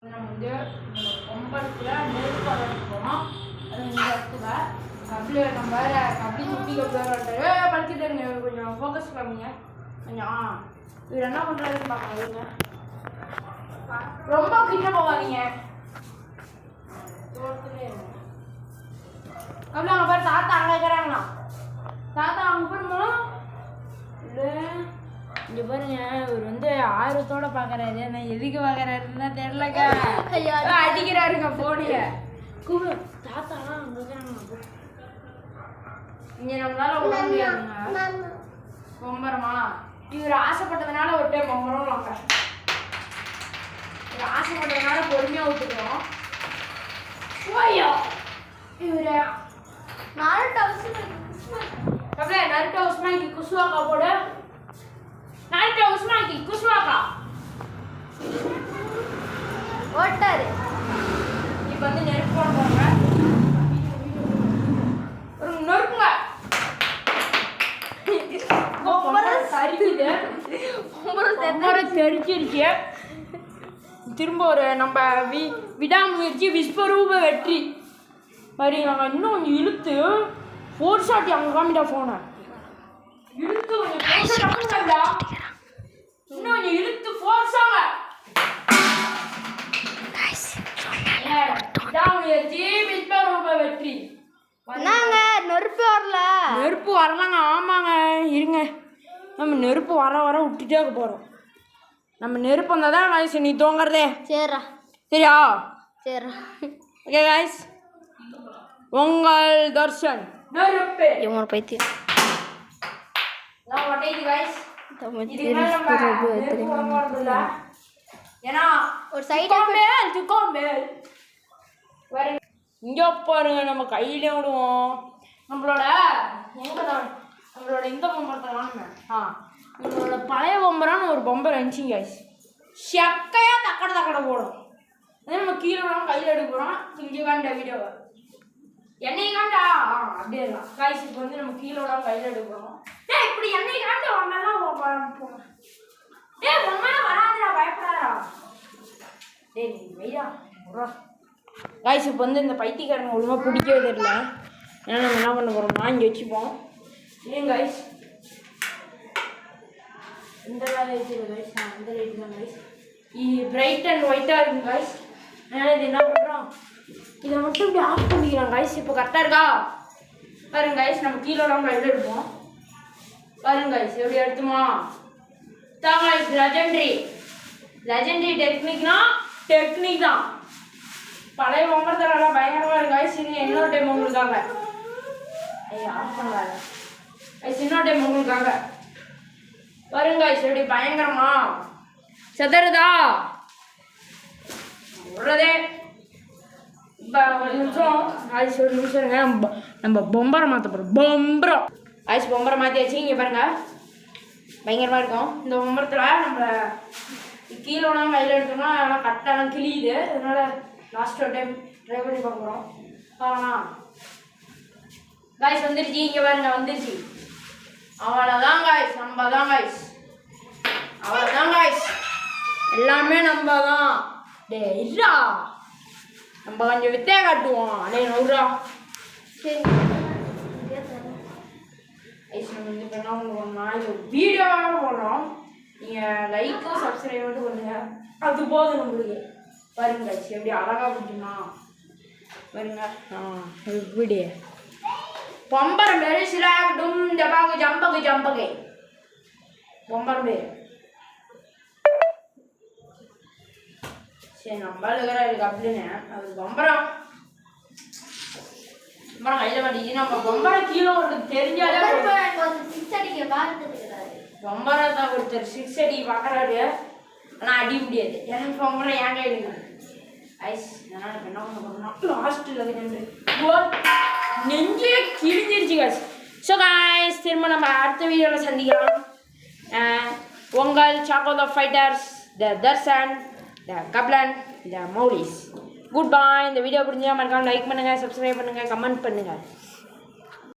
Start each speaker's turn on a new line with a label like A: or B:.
A: நம்ம வந்து பொம்பளத்தில் நெருப்பு வளர்த்து போகிறோம். அது இந்த இடத்துல அப்படியே நம்ம அப்படி சுற்றி படிச்சுட்டு கொஞ்சம் ஃபோக்கஸ் பண்ணுங்க. கொஞ்சம் இவர் என்ன பண்ணுறதுன்னு பார்க்கணும். ரொம்ப கிட்ட போகாதீங்க. அப்படியே அவங்க பேர் தாத்தா அங்கே இருக்கிறாங்களா? தாத்தா அவங்க பேர் மூலம் இல்லை இங்கே பாருங்க. இவர் வந்து ஆர்வத்தோட பார்க்குறாரு. நான் எதுக்கு பார்க்குறாருன்னா தெரிலக்கா. அடிக்கிறாருங்க போனிய கூப்பிடு. தாத்தா அங்கே இருக்கிறாங்க. இங்கே நம்மளால விட முடியாதுங்க. பொம்பரமா இவர் ஆசைப்பட்டதுனால ஒரு டைம் பொம்பரம் வாங்க. இவர் ஆசைப்பட்டதுனால பொறுமையாக விட்டுக்கிறோம். இவரு நருட்டோ உஸ்மானிக்கு குஸ்வாக்கா போடு. நருட்டோ உஸ்மானிக்கு குஸ்வாக்கா ஓட்டாரு. இப்போ வந்து நெருப்பு போட போங்க. ஒரு நொறுக்குங்க. தெரிச்சிருச்சு. திரும்ப ஒரு நம்ம விடாமுயற்சி விஸ்வரூப வெற்றி மாதிரி நாங்கள் இன்னும் கொஞ்சம் இழுத்து ஃபோர் ஷாட்டி அவங்க காமிட்டா ஃபோனை இழுத்து இன்னும் கொஞ்சம் இழுத்து ஃபோர்ஸாங்க விடாமுயற்சி விஸ்வரூப வெற்றி.
B: நெருப்பு வரல.
A: நெருப்பு வரலாங்க. ஆமாங்க இருங்க. நம்ம நெருப்பு வர விட்டுட்டே இருக்க போகிறோம். நம்ம நெருப்பு வந்தால் தான் காய்ஸ் நீ தூங்குறதே.
B: சரிடா.
A: சரியா?
B: சரிடா.
A: ஓகே காய்ஸ், உங்கள் தர்ஷன் நெருப்பு
B: இவங்க பைத்தியம்.
A: ஏன்னா
B: ஒரு சைடு
A: இங்கே பாருங்க. நம்ம கையிலே விடுவோம். நம்மளோட இந்த பொம்பரத்தை வாங்க. நம்மளோட பழைய பொம்பரான்னு ஒரு பொம்பரை இருந்துச்சிங்க காய்ஸ். செக்கையாக தக்கடை போடும். அதே நம்ம கீழே விடாமல் கையில் எடுக்க போகிறோம். இங்கே காண்டா வீடியோவை எண்ணெய் காண்டா அப்படியே இருக்கலாம் காய்ஸ். இப்போ வந்து நம்ம கீழே விடாமல் கையில் எடுக்க போகிறோம். இப்படி எண்ணெய் காண்ட ஒன்னெல்லாம் போங்க. ஒன்னெல்லாம் வராதுடா, பயப்படாதா. நீ வையா காய்ஸ். இப்போ வந்து இந்த பைத்தியக்காரங்க ஒழுங்காக பிடிக்கவே தெரியல. ஏன்னா நம்ம என்ன பண்ண போகிறோம்னா இங்கே வச்சுப்போம். ஏன் காய்ஸ் இந்த வேலை வச்சுருக்கோம் காய்ஸ். இந்த லைட்டு தான் காய்ஸ். பிரைட் அண்ட் ஒயிட்டாக இருக்கும் காய்ஸ். அதனால் இது என்ன பண்ணுறோம், இதை மட்டும் இப்படி ஆஃப் பண்ணிக்கிறோம் காய்ஸ். இப்போ கரெக்டாக இருக்கா பாருங்க காய்ஸ். நம்ம கீழே நம்ம கையில் எடுப்போம். பாருங்க காய்ஸ் எப்படி எடுத்துமா தான் காய்ஸ். லெஜெண்டரி டெக்னிக் தான். பழைய பொம்பரத்தெல்லாம் பயங்கரமாக இருக்கும் காய்ஸ். இது இன்னொரு டைம் உங்களுக்காக ஆஃப் பண்ணுவாங்க காய்ஸ். இன்னொரு டைம் உங்களுக்காக பாருங்க காய்ஸ் எப்படி பயங்கரமா செதறுதா விடுறதே. இப்போ ஒரு நிமிஷம் காய்ஸ், ஒரு நிமிஷம் இருங்க. நம்ம பொம்பரை மாற்ற போகிறோம். பொம்பரை மாற்றி வச்சு இங்கே பாருங்க பயங்கரமாக இருக்கும். இந்த பொம்பரத்தில் நம்ம கீழே வேணாலும் கையில் எடுத்தோம்னா அதெல்லாம் கரெக்டாக கிளியுது. அதனால் லாஸ்ட் ஒரு டைம் ட்ரை பண்ணி பார்க்குறோம். காய்ஸ் வந்துருச்சு. இங்கே பாருங்க வந்துருச்சு. அவ்வளோதான் காய்ஸ். நம்ம தான் காய்ஸ். அவ்வளோதான் காய்ஸ். எல்லாமே நம்ம தான். இல்லா நம்ம கொஞ்சம் வித்தையா காட்டுவோம். நூறுரூவா சரி ஐஸ். நம்ம வந்து என்ன பண்ணுவோம்னா இது வீடியோவாக போடுறோம். நீங்கள் லைக்கும் சப்ஸ்கிரைப் மட்டும் பண்ணுங்க. அது போதும் நம்மளுக்கு. பாருங்க காய்ஸ் எப்படி அழகாக பிடிக்குமா பாருங்க. எப்படி பொம்பரம் பேர் சிலாகட்டும் ஜம்பகு பொம்பரம் பேர். சரி நம்ம இருக்கிற அப்படின்னு அது பொம்பரம் கையில் மாட்டேங்குது. நம்ம பொம்பரை கீழே ஒருத்தர் தெரிஞ்சாலே பொம்பரை ஒருத்தர் 6 அடி பார்க்குறாரு. ஆனால் அடி முடியாது. எனக்கு பொம்பரை ஏன் கையில் ஐஸ். அதனால் இப்போ என்ன பண்ண போகிறோம்னா லாஸ்ட்டில் நெஞ்சே கிழிஞ்சிருச்சு காய்ஸ். ஸோ காய்ஸ் திரும்ப நம்ம அடுத்த வீடியோவில் சந்திக்கலாம். உங்கள் சாக்கோ த ஃபைட்டர்ஸ், த தர்ஷன், த கப்லன், த மௌலிஸ். குட் பாய். இந்த வீடியோ பிடிச்சா மறக்காம லைக் பண்ணுங்கள், சப்ஸ்கிரைப் பண்ணுங்கள், கமெண்ட் பண்ணுங்கள்.